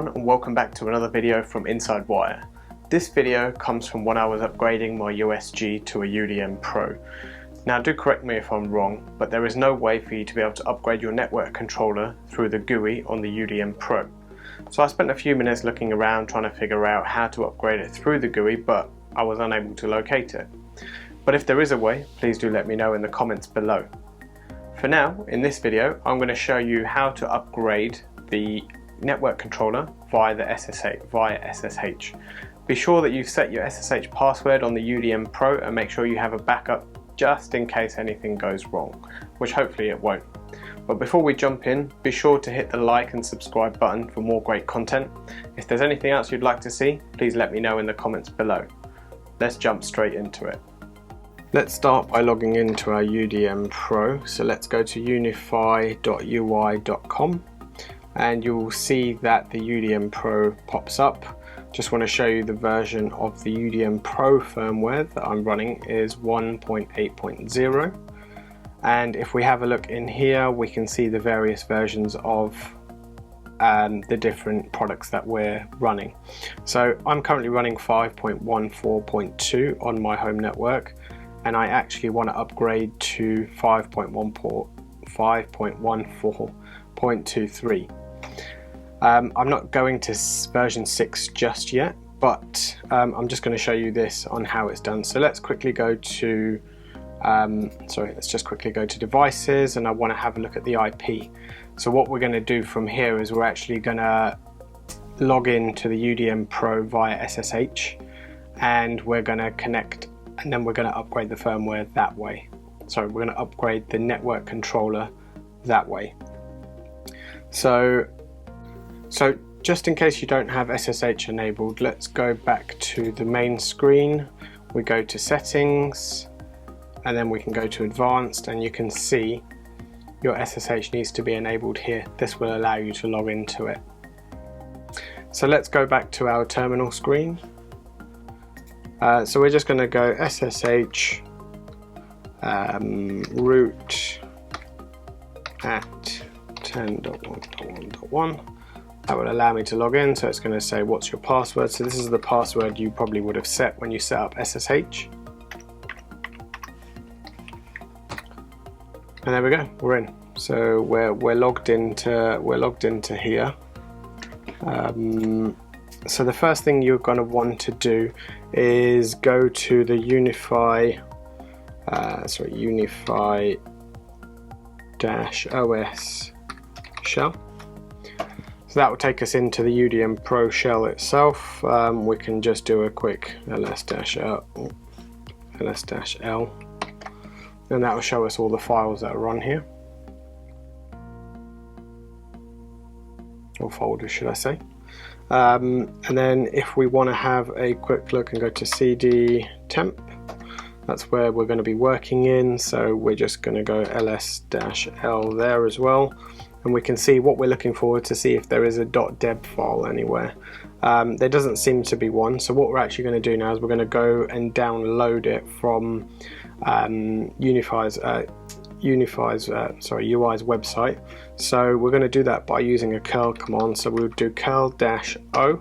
everyone, and welcome back to another video from Inside Wire. This video comes from when I was upgrading my USG to a UDM Pro. Now do correct me if I'm wrong, but there is no way for you to be able to upgrade your network controller through the GUI on the UDM Pro. So I spent a few minutes looking around trying to figure out how to upgrade it through the GUI, but I was unable to locate it. But if there is a way, please do let me know in the comments below. For now, in this video, I'm going to show you how to upgrade the network controller via SSH. Be sure that you've set your SSH password on the UDM Pro and make sure you have a backup just in case anything goes wrong, which hopefully it won't. But before we jump in, be sure to hit the like and subscribe button for more great content. If there's anything else you'd like to see, please let me know in the comments below. Let's jump straight into it. Let's start by logging into our UDM Pro. So let's go to unifi.ui.com and you'll see that the UDM Pro pops up. Just want to show you the version of the UDM Pro firmware that I'm running is 1.8.0, and if we have a look in here we can see the various versions of the different products that we're running. So I'm currently running 5.14.2 on my home network, and I actually want to upgrade to 5.14.23. I'm not going to version 6 just yet, but I'm just going to show you this on how it's done. So let's quickly go to let's just quickly go to devices, and I want to have a look at the IP. So what we're going to do from here is we're actually going to log in to the UDM Pro via SSH, and we're going to connect, and then we're going to upgrade the firmware that way. So we're going to upgrade the network controller that way. So just in case you don't have SSH enabled, let's go back to the main screen. We go to settings, and then we can go to advanced, and you can see your SSH needs to be enabled here. This will allow you to log into it. So let's go back to our terminal screen. So we're just going to go SSH root at 10.1.1.1. That will allow me to log in, so it's going to say what's your password. So this is the password you probably would have set when you set up SSH. And there we go, we're in. So we're logged into here. So the first thing you're going to want to do is go to the Unifi -OS shell. So that will take us into the UDM Pro shell itself. We can just do a quick ls-l, and that will show us all the files that are on here, or folders should I say. And then if we want to have a quick look and go to cd temp, that's where we're going to be working in, so we're just going to go ls-l there as well, and we can see what we're looking for to see if there is a .deb file anywhere. There doesn't seem to be one, so what we're actually going to do now is we're going to go and download it from UI's website. So we're going to do that by using a curl command. So we'll do curl-o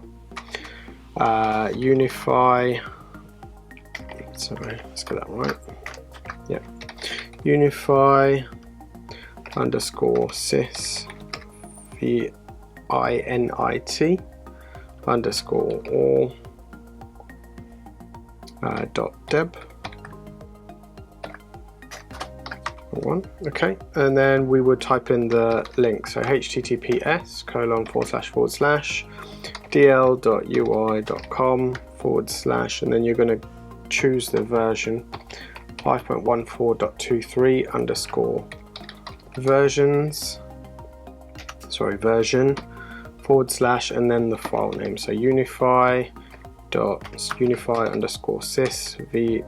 Unifi, sorry, let's get that right, yeah, Unifi _sys vinit _all .deb. Okay, and then we would type in the link, so https://dl.ui.com/ and then you're going to choose the version 5.14.23 version / and then the file name, so unifi _sys vinit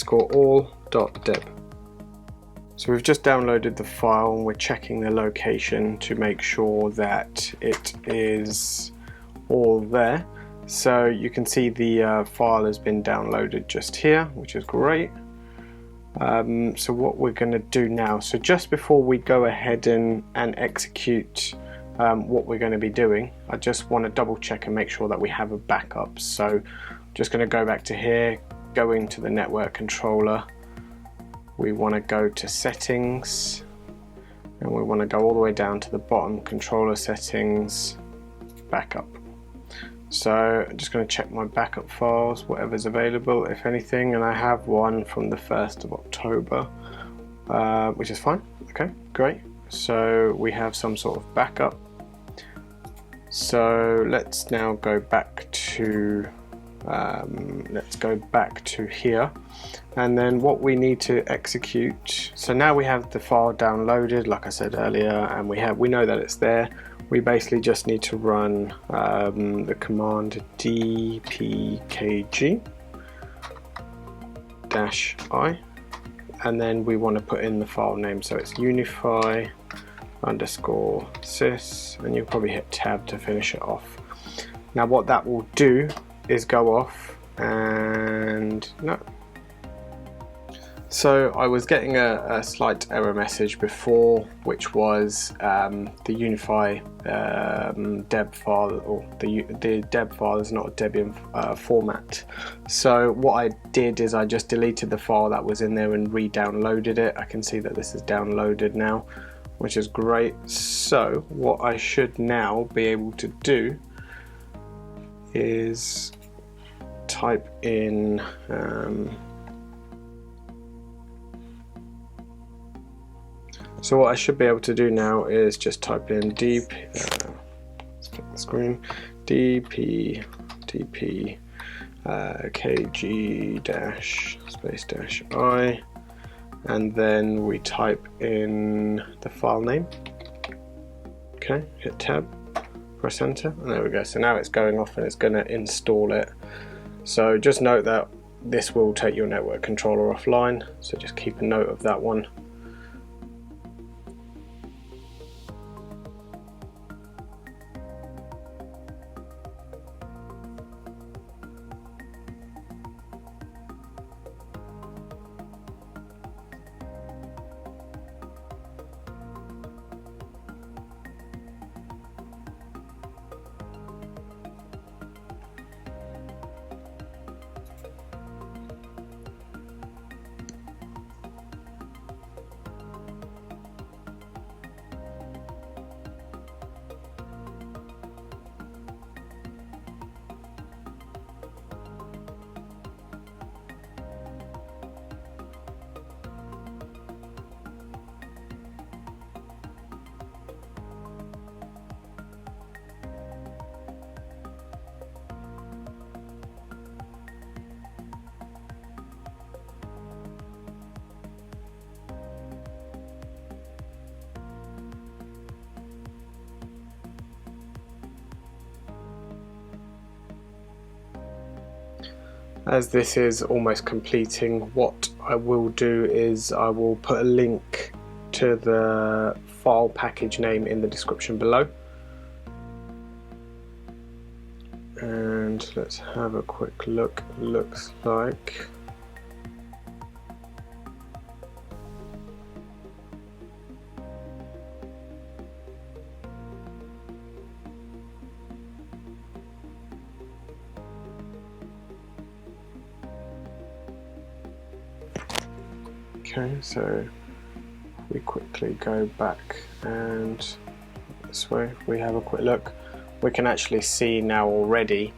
_all.deb. So we've just downloaded the file and we're checking the location to make sure that it is all there. So you can see the file has been downloaded just here, which is great. So what we're going to do now, so just before we go ahead and execute what we're going to be doing, I just want to double check and make sure that we have a backup. So I'm just going to go back to here, go into the network controller. We want to go to settings, and we want to go all the way down to the bottom, controller settings, backup. So I'm just going to check my backup files, whatever's available, if anything, and I have one from the 1st of October, which is fine. Okay, great. So we have some sort of backup. So let's now go back to here, and then what we need to execute. So now we have the file downloaded, like I said earlier, and we know that it's there. We basically just need to run the command dpkg-i, and then we want to put in the file name. So it's Unifi _sys, and you'll probably hit tab to finish it off. Now what that will do is go off, and no. So I was getting a slight error message before, which was the Unifi deb file, or the deb file is not a Debian format. So what I did is I just deleted the file that was in there and re-downloaded it. I can see that this is downloaded now, which is great. So what I should now be able to do is type in so what I should be able to do now is just type in let's click the screen, dp kg-space-i, and then we type in the file name. Okay, hit tab, press enter, and there we go. So now it's going off and it's going to install it. So just note that this will take your network controller offline, so just keep a note of that one. As this is almost completing, what I will do is I will put a link to the file package name in the description below. And let's have a quick look. Looks like okay, so we quickly go back, and this way we have a quick look. We can actually see now already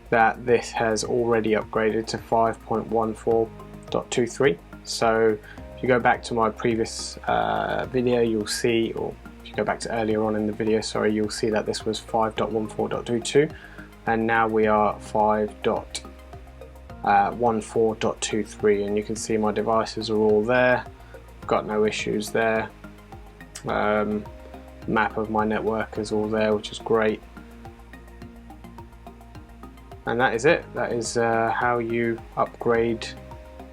that this has already upgraded to 5.14.23. So if you go back to my previous video, you'll see, or if you go back to earlier on in the video, sorry, you'll see that this was 5.14.22, and now we are 5.14.23, and you can see my devices are all there. Got no issues there. Map of my network is all there, which is great. And that is it. That is how you upgrade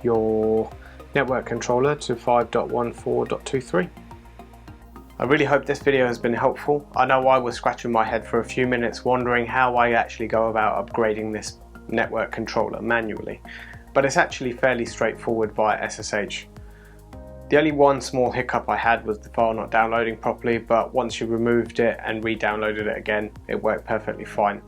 your network controller to 5.14.23. I really hope this video has been helpful. I know I was scratching my head for a few minutes wondering how I actually go about upgrading this network controller manually, but it's actually fairly straightforward via SSH. The only one small hiccup I had was the file not downloading properly, but once you removed it and re-downloaded it again, it worked perfectly fine.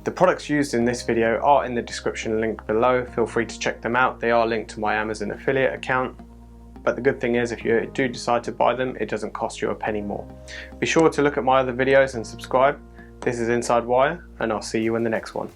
The products used in this video are in the description link below. Feel free to check them out. They are linked to my Amazon affiliate account. But the good thing is, if you do decide to buy them, it doesn't cost you a penny more. Be sure to look at my other videos and subscribe. This is Inside Wire, and I'll see you in the next one.